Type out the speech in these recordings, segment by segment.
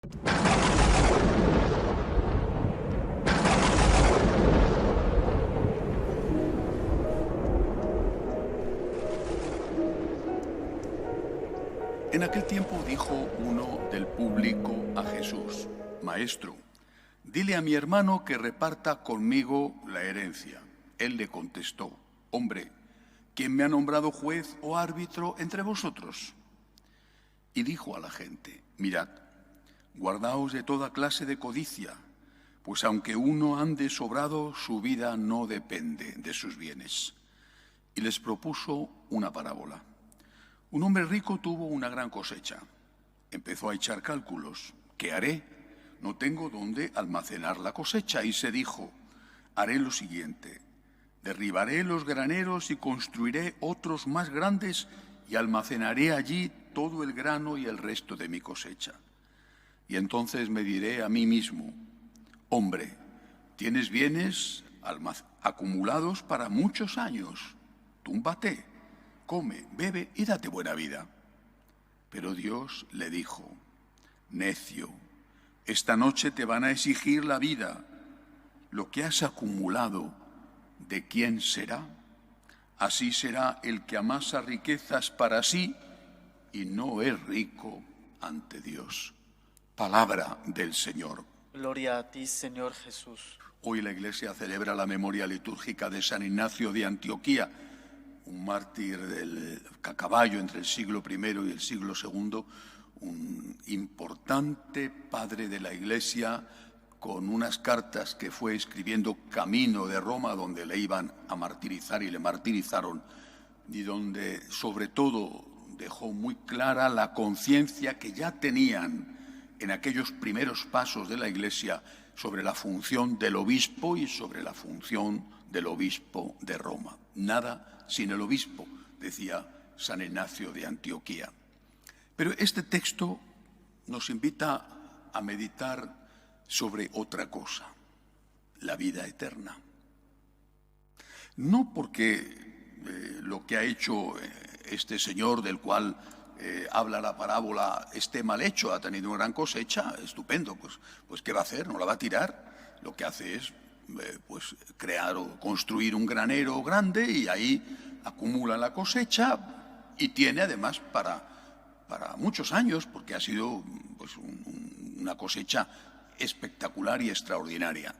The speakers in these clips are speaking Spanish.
En aquel tiempo dijo uno del público a Jesús: Maestro, dile a mi hermano que reparta conmigo la herencia. Él le contestó: Hombre, ¿quién me ha nombrado juez o árbitro entre vosotros? Y dijo a la gente: Mirad, guardaos de toda clase de codicia, pues aunque uno ande sobrado, su vida no depende de sus bienes. Y les propuso una parábola. Un hombre rico tuvo una gran cosecha. Empezó a echar cálculos. ¿Qué haré? No tengo dónde almacenar la cosecha. Y se dijo: haré lo siguiente: derribaré los graneros y construiré otros más grandes y almacenaré allí todo el grano y el resto de mi cosecha. Y entonces me diré a mí mismo: hombre, tienes bienes acumulados para muchos años. Túmbate, come, bebe y date buena vida. Pero Dios le dijo: necio, esta noche te van a exigir la vida. Lo que has acumulado, ¿de quién será? Así será el que amasa riquezas para sí y no es rico ante Dios. Palabra del Señor. Gloria a ti, Señor Jesús. Hoy la Iglesia celebra la memoria litúrgica de San Ignacio de Antioquía, un mártir a caballo entre el siglo I y el siglo II, un importante padre de la Iglesia, con unas cartas que fue escribiendo camino de Roma, donde le iban a martirizar y le martirizaron, y donde sobre todo dejó muy clara la conciencia que ya tenían en aquellos primeros pasos de la Iglesia sobre la función del obispo y sobre la función del obispo de Roma. Nada sin el obispo, decía San Ignacio de Antioquía. Pero este texto nos invita a meditar sobre otra cosa: la vida eterna. No porque lo que ha hecho este señor del cual habla la parábola esté mal hecho, ha tenido una gran cosecha, estupendo, pues ¿qué va a hacer? ¿No la va a tirar? Lo que hace es pues crear o construir un granero grande y ahí acumula la cosecha y tiene además para muchos años, porque ha sido pues una cosecha espectacular y extraordinaria.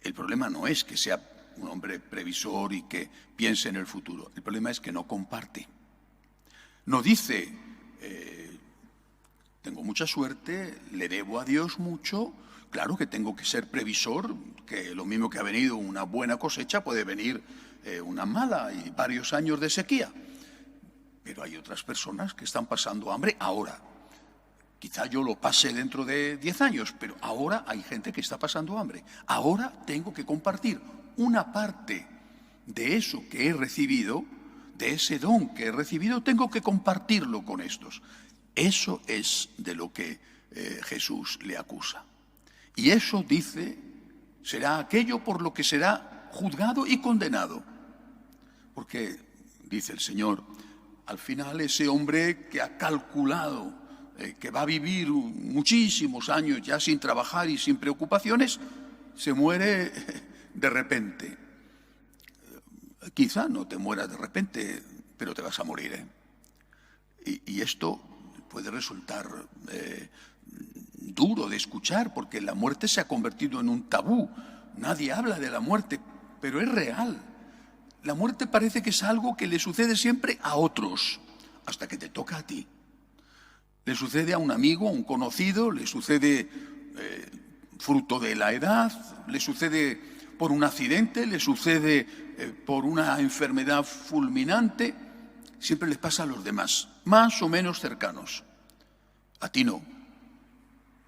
El problema no es que sea un hombre previsor y que piense en el futuro. El problema es que no comparte. No dice, tengo mucha suerte, le debo a Dios mucho, claro que tengo que ser previsor, que lo mismo que ha venido una buena cosecha puede venir una mala y varios años de sequía. Pero hay otras personas que están pasando hambre ahora. Quizá yo lo pase dentro de 10 años, pero ahora hay gente que está pasando hambre. Ahora tengo que compartir una parte de eso que he recibido, de ese don que he recibido, tengo que compartirlo con estos. Eso es de lo que Jesús le acusa. Y eso, dice, será aquello por lo que será juzgado y condenado. Porque, dice el Señor, al final ese hombre que ha calculado que va a vivir muchísimos años ya sin trabajar y sin preocupaciones, se muere de repente. Quizá no te mueras de repente, pero te vas a morir, Y esto puede resultar duro de escuchar, porque la muerte se ha convertido en un tabú. Nadie habla de la muerte, pero es real. La muerte parece que es algo que le sucede siempre a otros, hasta que te toca a ti. Le sucede a un amigo, a un conocido, le sucede fruto de la edad, le sucede por un accidente, le sucede por una enfermedad fulminante. Siempre les pasa a los demás, más o menos cercanos. A ti no.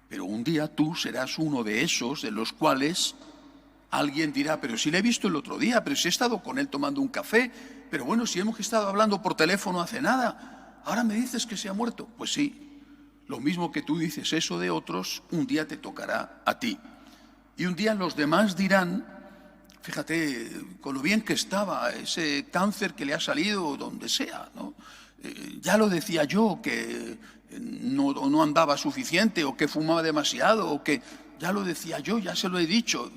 Pero un día tú serás uno de esos de los cuales alguien dirá: pero si le he visto el otro día, pero si he estado con él tomando un café, pero bueno, si hemos estado hablando por teléfono hace nada, ahora me dices que se ha muerto. Pues sí, lo mismo que tú dices eso de otros, un día te tocará a ti. Y un día los demás dirán: fíjate, con lo bien que estaba, ese cáncer que le ha salido donde sea, ¿no? Ya lo decía yo, que no andaba suficiente, o que fumaba demasiado, o que, ya lo decía yo, ya se lo he dicho.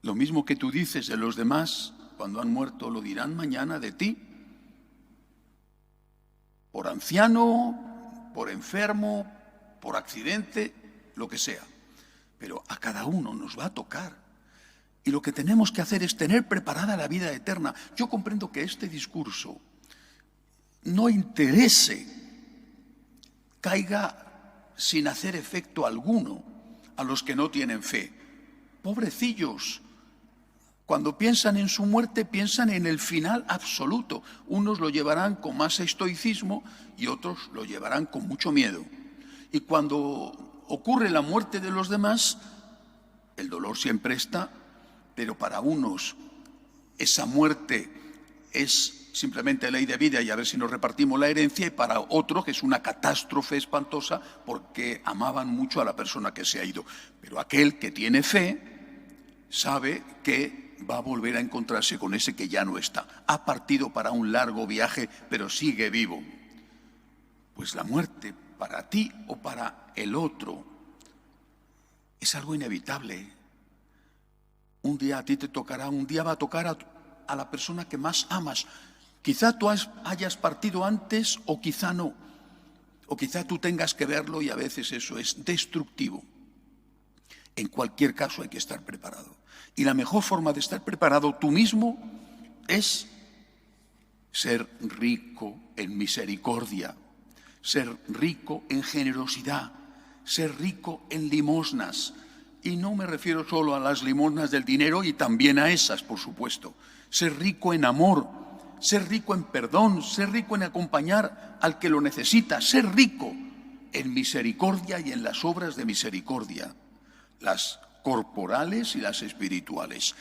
Lo mismo que tú dices de los demás, cuando han muerto, lo dirán mañana de ti. Por anciano, por enfermo, por accidente, lo que sea. Pero a cada uno nos va a tocar. Y lo que tenemos que hacer es tener preparada la vida eterna. Yo comprendo que este discurso no interese, caiga sin hacer efecto alguno a los que no tienen fe. Pobrecillos, cuando piensan en su muerte, piensan en el final absoluto. Unos lo llevarán con más estoicismo y otros lo llevarán con mucho miedo. Y cuando ocurre la muerte de los demás, el dolor siempre está, pero para unos esa muerte es simplemente ley de vida y a ver si nos repartimos la herencia, y para otros que es una catástrofe espantosa porque amaban mucho a la persona que se ha ido. Pero aquel que tiene fe sabe que va a volver a encontrarse con ese que ya no está. Ha partido para un largo viaje, pero sigue vivo. Pues la muerte para ti o para el otro es algo inevitable. Un día a ti te tocará, un día va a tocar a la persona que más amas. Quizá tú hayas partido antes o quizá no. O quizá tú tengas que verlo y a veces eso es destructivo. En cualquier caso hay que estar preparado. Y la mejor forma de estar preparado tú mismo es ser rico en misericordia, ser rico en generosidad, ser rico en limosnas. Y no me refiero solo a las limosnas del dinero, y también a esas, por supuesto. Ser rico en amor, ser rico en perdón, ser rico en acompañar al que lo necesita, ser rico en misericordia y en las obras de misericordia, las corporales y las espirituales.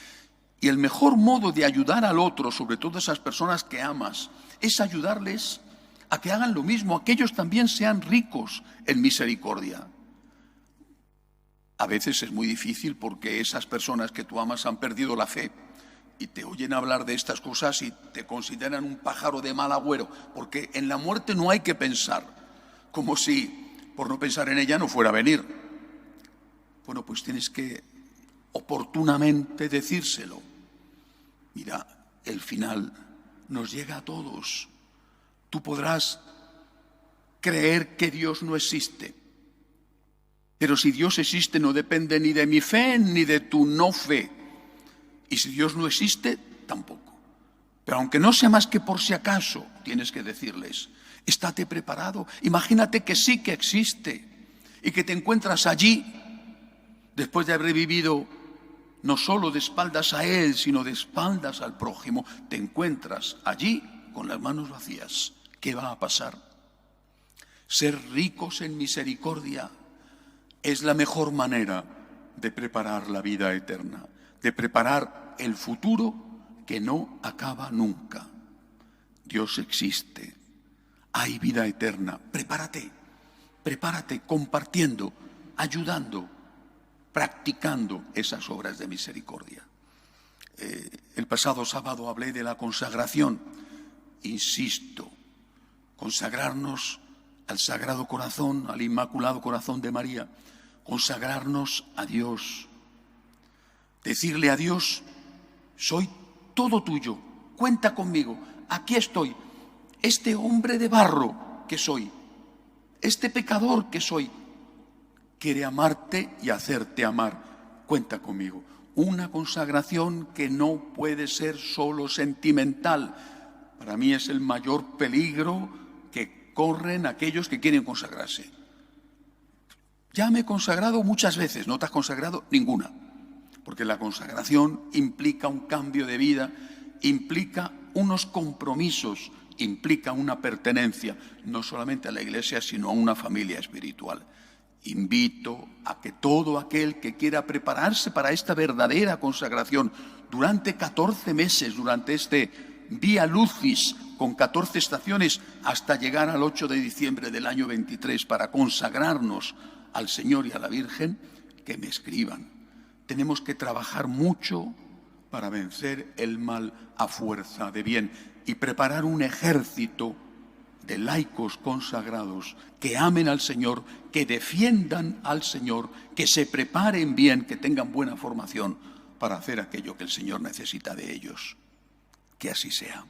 Y el mejor modo de ayudar al otro, sobre todo a esas personas que amas, es ayudarles a que hagan lo mismo, a que ellos también sean ricos en misericordia. A veces es muy difícil porque esas personas que tú amas han perdido la fe y te oyen hablar de estas cosas y te consideran un pájaro de mal agüero, porque en la muerte no hay que pensar, como si por no pensar en ella no fuera a venir. Bueno, pues tienes que oportunamente decírselo. Mira, el final nos llega a todos. Tú podrás creer que Dios no existe, pero si Dios existe no depende ni de mi fe ni de tu no fe. Y si Dios no existe, tampoco. Pero aunque no sea más que por si acaso, tienes que decirles, estate preparado. Imagínate que sí que existe y que te encuentras allí después de haber vivido no solo de espaldas a Él, sino de espaldas al prójimo. Te encuentras allí con las manos vacías. ¿Qué va a pasar? Ser ricos en misericordia es la mejor manera de preparar la vida eterna, de preparar el futuro que no acaba nunca. Dios existe, hay vida eterna. Prepárate, prepárate compartiendo, ayudando, practicando esas obras de misericordia. El pasado sábado hablé de la consagración. Insisto, consagrarnos al Sagrado Corazón, al Inmaculado Corazón de María, consagrarnos a Dios, decirle a Dios, soy todo tuyo, cuenta conmigo, aquí estoy, este hombre de barro que soy, este pecador que soy, quiere amarte y hacerte amar, cuenta conmigo. Una consagración que no puede ser solo sentimental. Para mí es el mayor peligro que corren aquellos que quieren consagrarse. Ya me he consagrado muchas veces, no te has consagrado ninguna, porque la consagración implica un cambio de vida, implica unos compromisos, implica una pertenencia, no solamente a la Iglesia, sino a una familia espiritual. Invito a que todo aquel que quiera prepararse para esta verdadera consagración durante 14 meses, durante este Vía Lucis, con 14 estaciones, hasta llegar al 8 de diciembre del año 23, para consagrarnos al Señor y a la Virgen, que me escriban. Tenemos que trabajar mucho para vencer el mal a fuerza de bien y preparar un ejército de laicos consagrados que amen al Señor, que defiendan al Señor, que se preparen bien, que tengan buena formación para hacer aquello que el Señor necesita de ellos. Que así sea.